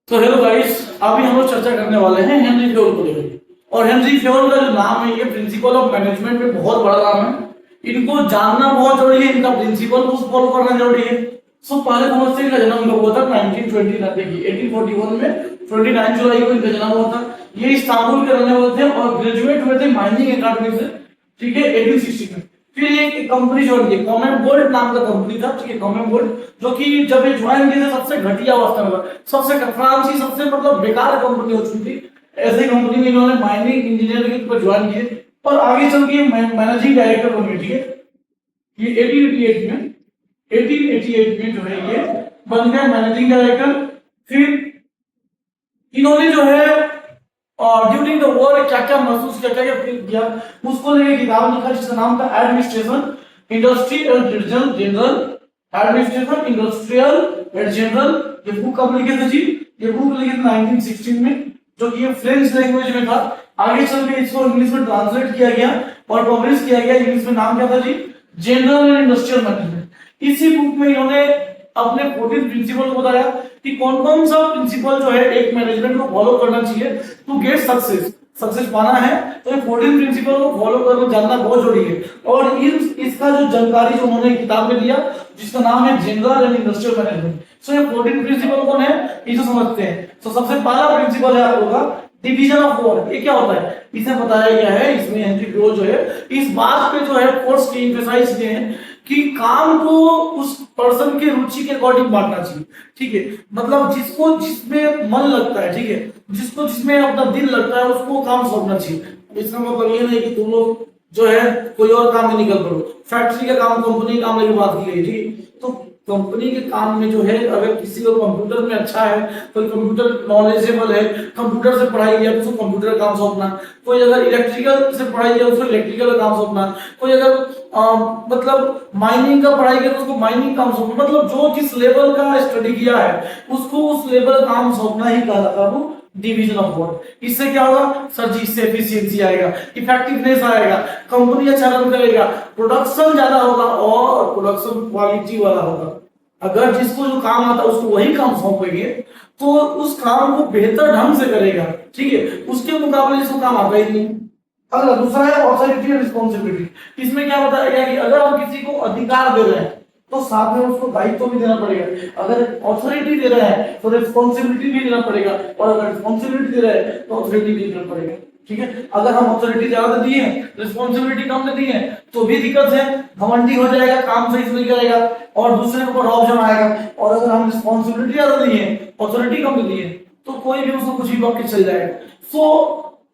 तो hello guys, अभी हम लोग चर्चा करने वाले हैं हेनरी फ्योल को लेकर। और हेनरी फ्योल का जो नाम है ये प्रिंसिपल ऑफ मैनेजमेंट में बहुत बड़ा नाम है। इनको जानना बहुत जरूरी है, इनका प्रिंसिपल को फॉलो करना जरूरी है। सो पहले समझते हैं, इनका जन्म कब हुआ था? 1841 में 29 जुलाई को इनका जन्म हुआ था। ये इस्तांबुल के रहने वाले थे और ग्रेजुएट हुए थे माइनिंग अकादमी से, ठीक है, 1860 में। फिर एक कंपनी ज्वाइन की, कॉमन गोल्ड नाम का कंपनी था, ठीक है, कॉमन गोल्ड, जो कि जब ये ज्वाइन किए थे सबसे घटिया अवस्था में था, सबसे फ्रांस की सबसे मतलब बेकार कंपनी हो चुकी थी। ऐसे कंपनी में इन्होंने माइनिंग इंजीनियरिंग पर ज्वाइन किए और आगे चल के मैनेजिंग डायरेक्टर बन गए, ठीक है। ये 1888 में जो है ये बन गए मैनेजिंग डायरेक्टर। फिर इन्होंने जो है और ड्यूरिंग द वॉर क्या क्या महसूस किया, क्या क्या फील किया, उसको लेके किताब लिखा जिसका नाम था administration industrial general. Administration industrial and general. ये बुक कब लिखे थे जी? ये बुक लिखे थे 1916 में, जो कि ये फ्रेंच लैंग्वेज में था। आगे चल के इसको इंग्लिश में ट्रांसलेट किया गया और पब्लिश किया गया। इंग्लिश में नाम क्या था जी? General and industrial management. इसी बुक में इन्होंने अपने 14 प्रिंसिपल को बताया कि कौन कौन सा प्रिंसिपल जो है एक मैनेजमेंट को फॉलो करना चाहिए टू गेट सक्सेस पाना है। तो ये 14 प्रिंसिपल को फॉलो करना जानना बहुत जरूरी है। और इसका जो जानकारी जो उन्होंने किताब में दिया जिसका नाम है जनरल एंड इंडस्ट्रियल मैनेजमेंट। सो ये 14 प्रिंसिपल कौन है, इसे समझते हैं। तो सबसे पहला प्रिंसिपल है आप लोगों का डिवीजन ऑफ वर्क। ये क्या होता है इसे बताया गया है। इसमें हेनरी फ्योल जो है इस बात पे जो है फोर्स की एम्फसाइज किए हैं कि काम को उस पर्सन के रुचि के अकॉर्डिंग बांटना चाहिए, ठीक है। मतलब जिसको जिसमें मन लगता है, ठीक है, जिसको जिसमें अपना दिल लगता है उसको काम सौंपना चाहिए। इसका मतलब ये नहीं कि तुम लोग जो है कोई और काम में निकल पड़ो। फैक्ट्री का काम, कंपनी का काम लेके बात की गई, ठीक है। तो कंपनी के काम में जो है अगर किसी को कंप्यूटर में अच्छा है तो कंप्यूटर नॉलेजेबल है, कंप्यूटर से पढ़ाई किया तो उसको कंप्यूटर का काम सौंपना। कोई अगर इलेक्ट्रिकल से पढ़ाई किया उसको इलेक्ट्रिकल का काम सौंपना। कोई अगर मतलब माइनिंग का पढ़ाई किया तो उसको माइनिंग काम सौंपना। मतलब जो जिस लेवल का स्टडी किया है उसको उस लेवल का काम सौंपना ही कहलाता है वो डिवीजन ऑफ वर्क। इससे क्या होगा सर जी? इससे एफिशिएंसी आएगा, इफेक्टिवनेस आएगा, कंपनी अच्छा रन करेगा, प्रोडक्शन ज्यादा होगा और प्रोडक्शन क्वालिटी वाला होगा। अगर जिसको जो काम आता है उसको वही काम सौंपेंगे तो उस काम को बेहतर ढंग से करेगा, ठीक है, उसके मुकाबले जिसको काम आता ही नहीं। अगला दूसरा है ऑथोरिटी एंड रिस्पांसिबिलिटी। इसमें क्या बताया गया कि अगर हम किसी को अधिकार दे रहे हैं तो साथ में उसको दायित्व भी देना पड़ेगा। अगर ऑथोरिटी दे रहे हैं तो रिस्पांसिबिलिटी भी देना पड़ेगा, और अगर रिस्पांसिबिलिटी दे रहे हैं तो ऑथोरिटी भी देना पड़ेगा, ठीक है। अगर हम ऑथोरिटी ज्यादा दिए हैं, रिस्पांसिबिलिटी कम दी है तो भी दिक्कत है, घमंडी हो जाएगा, काम सही से नहीं करेगा और दूसरे के ऊपर ऑप्शन आएगा। और अगर हम रिस्पांसिबिलिटी ज्यादा दिए हैं, ऑथोरिटी कम दी है, तो कोई भी उसको कुछ भी बक के चल जाएगा। सो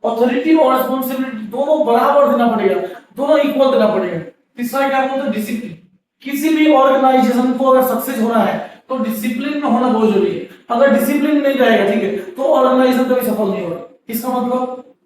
ऑथोरिटी और रिस्पांसिबिलिटी दोनों बराबर देना पड़ेगा, दोनों इक्वल देना पड़ेगा। तीसरा क्या बोलते हैं? डिसिप्लिन। किसी भी ऑर्गेनाइजेशन को अगर सक्सेस होना है तो डिसिप्लिन में होना बहुत जरूरी है। अगर डिसिप्लिन नहीं रहेगा, ठीक है, तो ऑर्गेनाइजेशन कभी सफल नहीं होगा।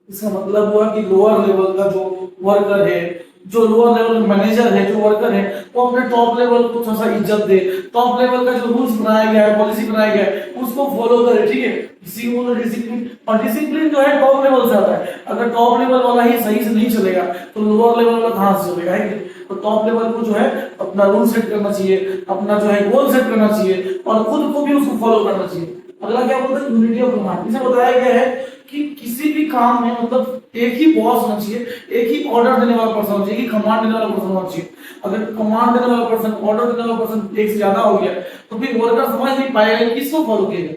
इसका मतलब हुआ कि लोअर लेवल का जो वर्कर है, जो लोअर लेवल मैनेजर है, जो वर्कर है, वो अपने टॉप लेवल को थोड़ा सा इज्जत दे। टॉप लेवल का जो रूल्स बनाया गया है, पॉलिसी बनाया गया है, उसको फॉलो करे, ठीक है। इसी को डिसिप्लिन। और डिसिप्लिन जो है टॉप लेवल से आता है। अगर टॉप लेवल वाला ही सही से नहीं चलेगा तो लोअर लेवल वाला कहां से चलेगा, है? तो टॉप लेवल को जो है अपना रूल सेट करना चाहिए, अपना जो है गोल सेट करना चाहिए और खुद को भी उसको फॉलो करना चाहिए। अगला क्या बोलते हैं? Unity of command. इसे बताया गया है कि किसी भी काम में मतलब एक ही बॉस होना चाहिए, एक ही ऑर्डर देने वाला पर्सन होना चाहिए, एक ही कमांड देने वाला पर्सन होना चाहिए। अगर कमांड देने वाला पर्सन, ऑर्डर देने वाला पर्सन एक से ज्यादा हो गया तो फिर वर्कर समझ नहीं पाएगा कि किसको फॉलो किएगा,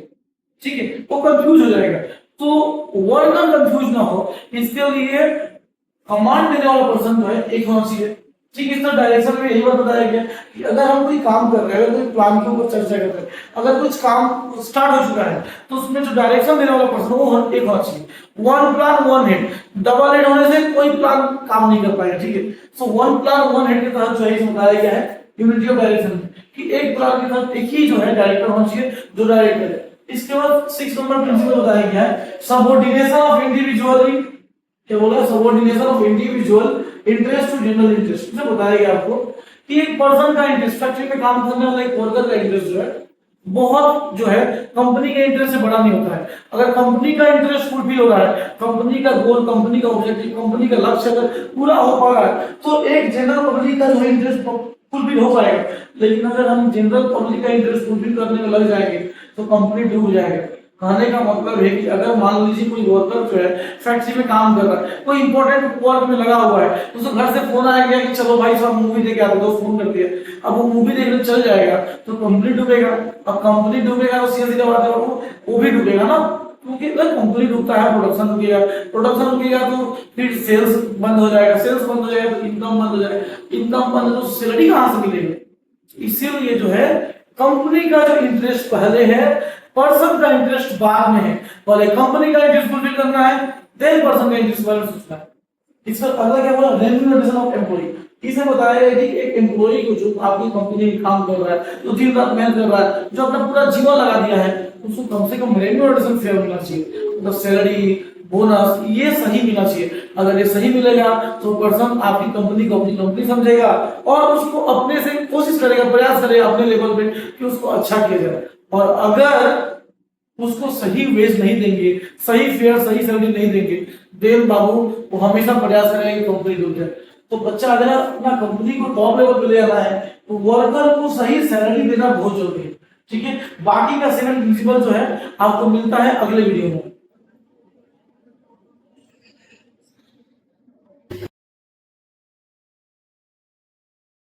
ठीक है, वो कंफ्यूज हो जाएगा। तो वर्कर कंफ्यूज ना हो इसके लिए कमांड देने वाला पर्सन जो है एक होना चाहिए, ठीक है। इस डायरेक्शन में यही बात बताया गया कि अगर हम कोई काम कर रहे हैं, कोई प्लान के ऊपर चर्चा कर रहे हैं, अगर कुछ काम स्टार्ट हो चुका है तो उसमें जो डायरेक्शन देने वाला पर्सन वो एक होना चाहिए। One plan one head. Double head होने से कोई प्लान काम नहीं कर पाएगा, ठीक है। So one plan one head के तहत जो है बताया गया है यूनिटी ऑफ डायरेक्शन कि एक प्लान के तहत एक ही जो है डायरेक्टर होना चाहिए जो डायरेक्ट करे। इसके बाद 6 नंबर प्रिंसिपल बताया गया है सबऑर्डिनेशन ऑफ इंडिविजुअल। क्या बोला? Subordination of individual interest to general interest. इसे बताया गया आपको कि एक पर्सन का इंटरेस्ट, फैक्ट्री में काम करने वाला एक वर्कर का इंटरेस्ट जो है बहुत जो है कंपनी के इंटरेस्ट से बड़ा नहीं होता है। अगर कंपनी का इंटरेस्ट फुलफिल हो रहा है, कंपनी का गोल, कंपनी का ऑब्जेक्टिव, कंपनी का लक्ष्य अगर पूरा हो पा रहा है तो एक जनरल पब्लिक का जो इंटरेस्ट फुलफिल हो पाएगा। लेकिन अगर हम जनरल पब्लिक का इंटरेस्ट फुलफिल करने में लग जाएंगे तो कंपनी डूब जाएगा। कहने का मतलब है कि अगर मान लीजिए कोई वर्कर जो है फैक्ट्री में काम कर रहा है, कोई इंपॉर्टेंट वर्क में लगा हुआ है, तो उसको घर से फोन आ गया कि चलो भाई साहब मूवी देख के आते, तो फोन कर दिया, अब वो मूवी देखने चल जाएगा तो कंपनी डूबेगा। अब कंपनी डूबेगा तो सीधे सीधे बात है वो भी डूबेगा ना, क्योंकि अगर कंपनी डूबता है प्रोडक्शन रुकेगा, प्रोडक्शन रुकेगा तो फिर सेल्स बंद हो जाएगा, सेल्स बंद हो जाएगा तो इनकम बंद हो जाएगा, इनकम बंद हो तो सैलरी कहाँ से मिलेगी। इसीलिए जो है कंपनी का जो इंटरेस्ट पहले है, पर्सन का इंटरेस्ट बाद में है। पहले कंपनी का इंटरेस्ट फुलफिल करना है, देन पर्सन का इंटरेस्ट बाद में सोचना है। इस पर अगला क्या बोला, रेम्यूनरेशन ऑफ एम्प्लॉय। इसमें बताया गया कि एक एम्प्लॉय को जो आपकी कंपनी में काम कर रहा है, जो दिन रात मेहनत कर रहा है, जो अपना पूरा जीवन लगा दिया है, उसको कम से कम रेम्यूनरेशन फेयर मिलना चाहिए, मतलब सैलरी, बोनस ये सही मिलना चाहिए। अगर ये सही मिलेगा तो पर्सन आपकी कंपनी को अपनी कंपनी समझेगा और उसको अपने से कोशिश करेगा, प्रयास करेगा अपने लेवल पे कि उसको अच्छा किया जाए। और अगर उसको सही वेज नहीं देंगे, सही फेयर सही सैलरी नहीं देंगे, देन बाबू वो हमेशा प्रयास करेगा कि कंपनी डूब जाए। तो बच्चा अगर अपना कंपनी को टॉप लेवल पे ले आना है तो वर्कर को सही सैलरी देना बहुत जरूरी है। ठीक है, बाकी का 7 प्रिंसिपल जो है आपको मिलता है अगले वीडियो में।